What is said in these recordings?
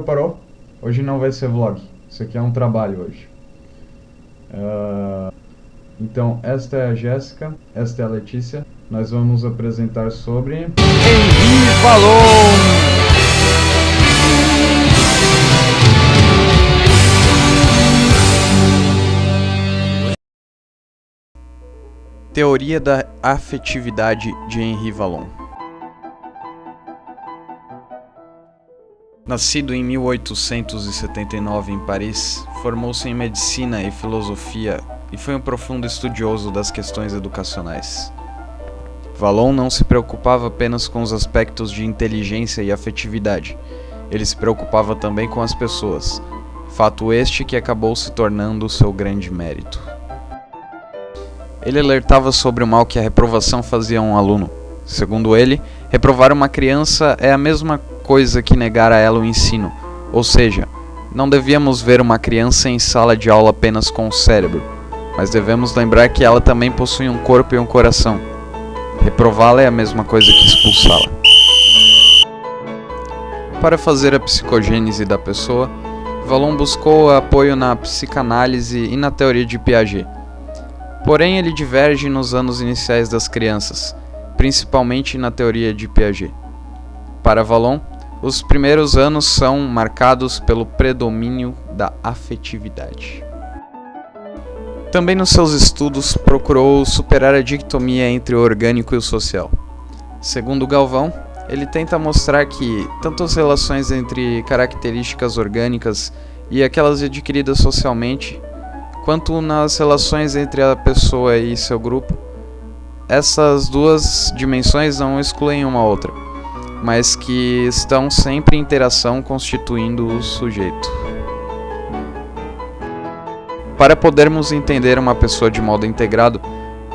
Parou. Hoje não vai ser vlog. Isso aqui é um trabalho hoje. Então, esta é a Jéssica, esta é a Letícia. Nós vamos apresentar sobre... Henri Vallon! Teoria da afetividade de Henri Vallon. Nascido em 1879 em Paris, formou-se em medicina e filosofia e foi um profundo estudioso das questões educacionais. Vallon não se preocupava apenas com os aspectos de inteligência e afetividade, ele se preocupava também com as pessoas, fato este que acabou se tornando seu grande mérito. Ele alertava sobre o mal que a reprovação fazia a um aluno. Segundo ele, reprovar uma criança é a mesma coisa que negar a ela o ensino, ou seja, não devíamos ver uma criança em sala de aula apenas com o cérebro, mas devemos lembrar que ela também possui um corpo e um coração. Reprová-la é a mesma coisa que expulsá-la. Para fazer a psicogênese da pessoa, Vallon buscou apoio na psicanálise e na teoria de Piaget. Porém, ele diverge nos anos iniciais das crianças, principalmente na teoria de Piaget. Para Vallon, os primeiros anos são marcados pelo predomínio da afetividade. Também nos seus estudos procurou superar a dicotomia entre o orgânico e o social. Segundo Galvão, ele tenta mostrar que tanto as relações entre características orgânicas e aquelas adquiridas socialmente, quanto nas relações entre a pessoa e seu grupo, essas duas dimensões não excluem uma outra, mas que estão sempre em interação constituindo o sujeito. Para podermos entender uma pessoa de modo integrado,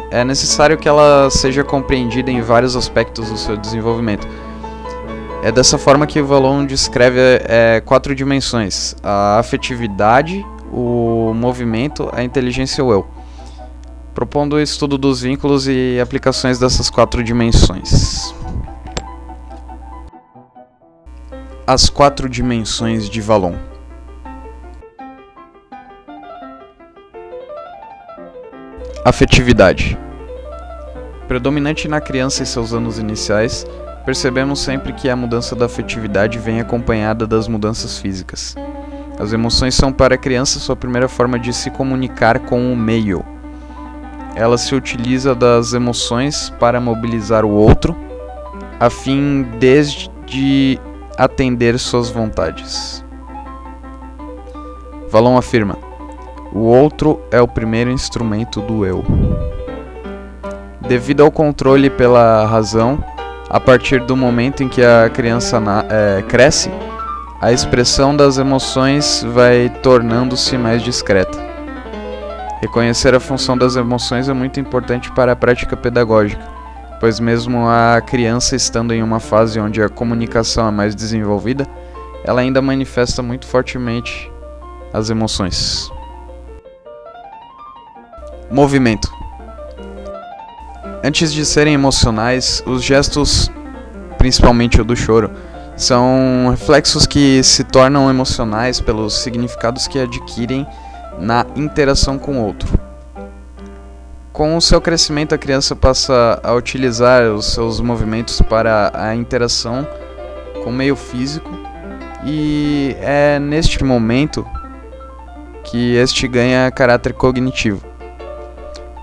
é necessário que ela seja compreendida em vários aspectos do seu desenvolvimento. É dessa forma que Vallon descreve 4 dimensões: a afetividade, o movimento, a inteligência e o eu, propondo o estudo dos vínculos e aplicações dessas 4 dimensões. As 4 dimensões de Vallon. Afetividade. Predominante na criança e seus anos iniciais, percebemos sempre que a mudança da afetividade vem acompanhada das mudanças físicas. As emoções são para a criança sua primeira forma de se comunicar com o meio. Ela se utiliza das emoções para mobilizar o outro, a fim de atender suas vontades. Vallon afirma: o outro é o primeiro instrumento do eu. Devido ao controle pela razão, a partir do momento em que a criança cresce, a expressão das emoções vai tornando-se mais discreta. Reconhecer a função das emoções é muito importante para a prática pedagógica, pois mesmo a criança estando em uma fase onde a comunicação é mais desenvolvida, ela ainda manifesta muito fortemente as emoções. Movimento. Antes de serem emocionais, os gestos, principalmente o do choro, são reflexos que se tornam emocionais pelos significados que adquirem na interação com o outro. Com o seu crescimento, a criança passa a utilizar os seus movimentos para a interação com o meio físico, e é neste momento que este ganha caráter cognitivo.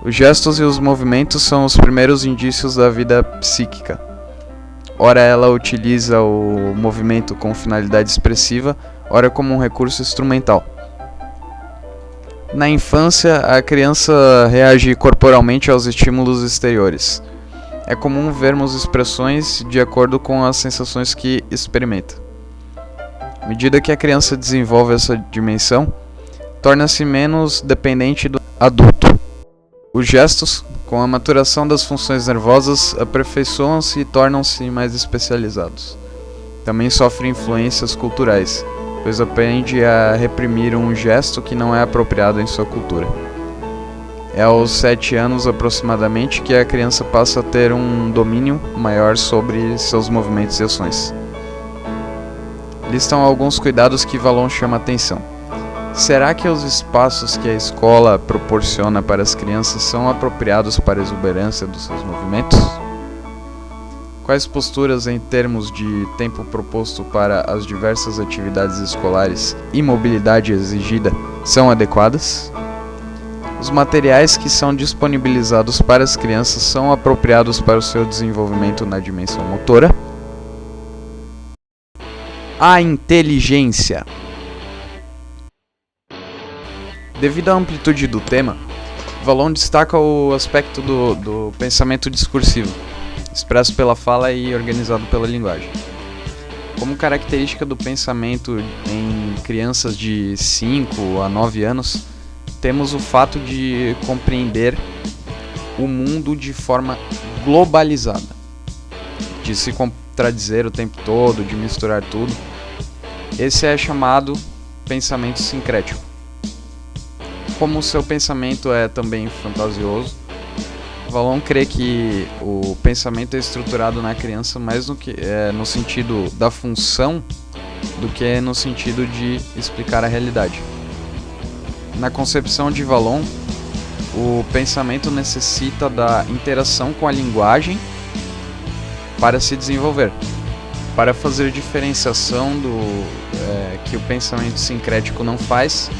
Os gestos e os movimentos são os primeiros indícios da vida psíquica. Ora ela utiliza o movimento com finalidade expressiva, ora como um recurso instrumental. Na infância, a criança reage corporalmente aos estímulos exteriores. É comum vermos expressões de acordo com as sensações que experimenta. À medida que a criança desenvolve essa dimensão, torna-se menos dependente do adulto. Os gestos, com a maturação das funções nervosas, aperfeiçoam-se e tornam-se mais especializados. Também sofrem influências culturais, pois aprende a reprimir um gesto que não é apropriado em sua cultura. É aos 7 anos aproximadamente que a criança passa a ter um domínio maior sobre seus movimentos e ações. Listam alguns cuidados que Vallon chama a atenção. Será que os espaços que a escola proporciona para as crianças são apropriados para a exuberância dos seus movimentos? Quais posturas em termos de tempo proposto para as diversas atividades escolares e mobilidade exigida são adequadas? Os materiais que são disponibilizados para as crianças são apropriados para o seu desenvolvimento na dimensão motora? A inteligência. Devido à amplitude do tema, Vallon destaca o aspecto do pensamento discursivo, expresso pela fala e organizado pela linguagem. Como característica do pensamento em crianças de 5 a 9 anos, temos o fato de compreender o mundo de forma globalizada, de se contradizer o tempo todo, de misturar tudo. Esse é chamado pensamento sincrético. Como o seu pensamento é também fantasioso, Vallon crê que o pensamento é estruturado na criança mais no sentido da função do que no sentido de explicar a realidade. Na concepção de Vallon, o pensamento necessita da interação com a linguagem para se desenvolver, para fazer diferenciação que o pensamento sincrético não faz,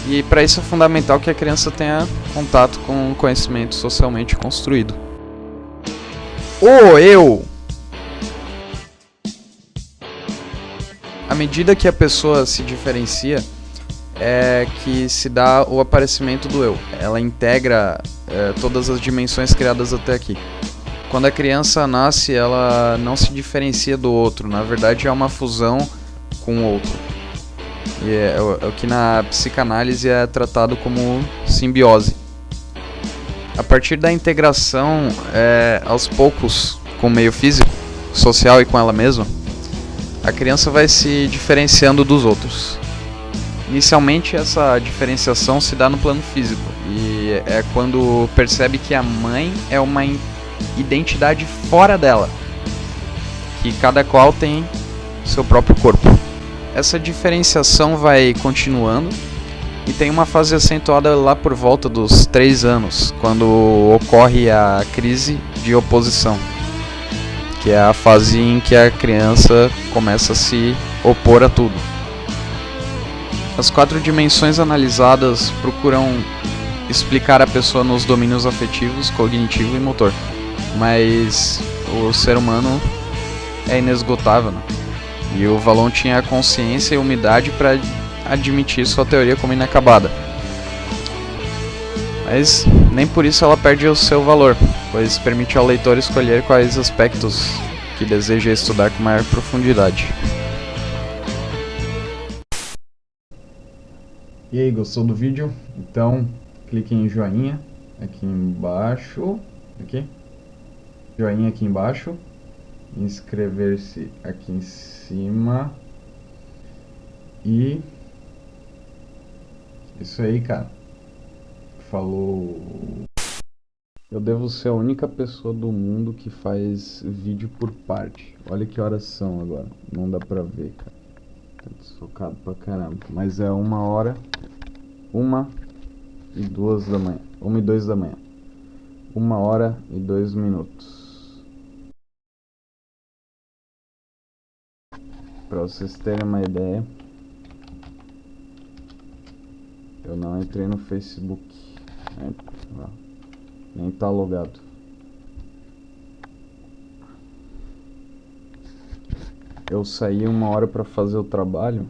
e para isso é fundamental que a criança tenha contato com o conhecimento socialmente construído. O eu. À medida que a pessoa se diferencia, é que se dá o aparecimento do eu. Ela integra todas as dimensões criadas até aqui. Quando a criança nasce, ela não se diferencia do outro. Na verdade, é uma fusão com o outro. E é o que na psicanálise é tratado como simbiose. A partir da integração, aos poucos, com o meio físico, social e com ela mesma, a criança vai se diferenciando dos outros. Inicialmente, essa diferenciação se dá no plano físico, e é quando percebe que a mãe é uma identidade fora dela, que cada qual tem seu próprio corpo. Essa diferenciação vai continuando e tem uma fase acentuada lá por volta dos 3 anos, quando ocorre a crise de oposição, que é a fase em que a criança começa a se opor a tudo. As 4 dimensões analisadas procuram explicar a pessoa nos domínios afetivos, cognitivo e motor, mas o ser humano é inesgotável, né? E o Vallon tinha a consciência e humildade para admitir sua teoria como inacabada. Mas nem por isso ela perde o seu valor, pois permite ao leitor escolher quais aspectos que deseja estudar com maior profundidade. E aí, gostou do vídeo? Então, clique em joinha aqui embaixo, joinha aqui embaixo, inscrever-se aqui em cima, e isso aí, cara. Falou. Eu devo ser a única pessoa do mundo que faz vídeo por parte. Olha que horas são agora, não dá pra ver, cara. Tá desfocado pra caramba. Mas é 1h, 1h02 da manhã. 1h02 da manhã. 1h02. Pra vocês terem uma ideia, eu não entrei no Facebook, nem tá logado. Eu saí 1h pra fazer o trabalho.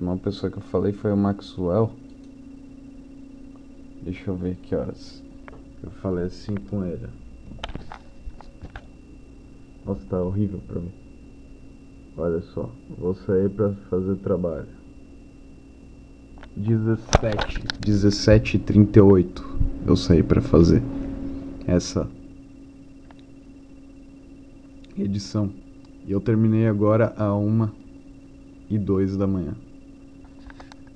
Uma pessoa que eu falei foi o Maxwell. Deixa eu ver que horas eu falei assim com ele. Nossa, tá horrível pra mim. Olha só, vou sair pra fazer trabalho. 17h38 eu saí pra fazer essa edição. E eu terminei agora a 1h02 da manhã.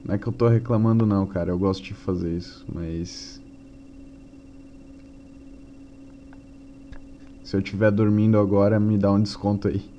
Não é que eu tô reclamando não, cara. Eu gosto de fazer isso, mas... se eu estiver dormindo agora, me dá um desconto aí.